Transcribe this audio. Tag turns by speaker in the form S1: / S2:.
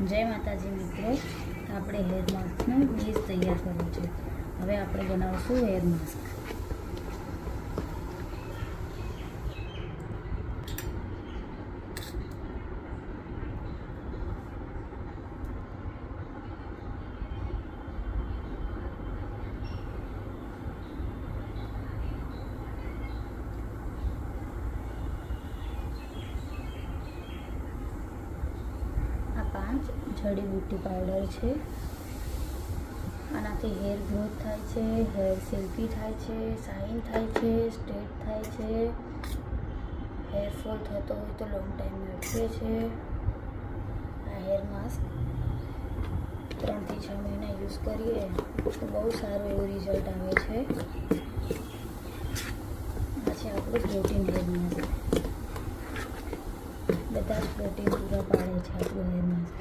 S1: જય માતાજી મિત્રો, આપણે હેર માસ્કનું બેઝ તૈયાર કર્યું છે. હવે આપણે બનાવશું હેર માસ્ક. આ 5 જડીબુટ્ટી પાવડર છે. આનાથી હેર ગ્રોથ થાય છે, હેર સિલ્કી થાય છે, શાઇન થાય છે, સ્ટ્રેટ થાય છે, હેર ફોલ થતો હોય તો લોંગ ટાઈમ અટકે છે. આ હેર માસ્ક 3 થી 6 મહિના યુઝ કરીએ તો બહુ સારું એવું રિઝલ્ટ આવે છે. આ છે આપણું પ્રોટીન હેર માસ્ક. બધા જ પ્રોટીન પૂરા પાડે છે આપણું હેર માસ્ક.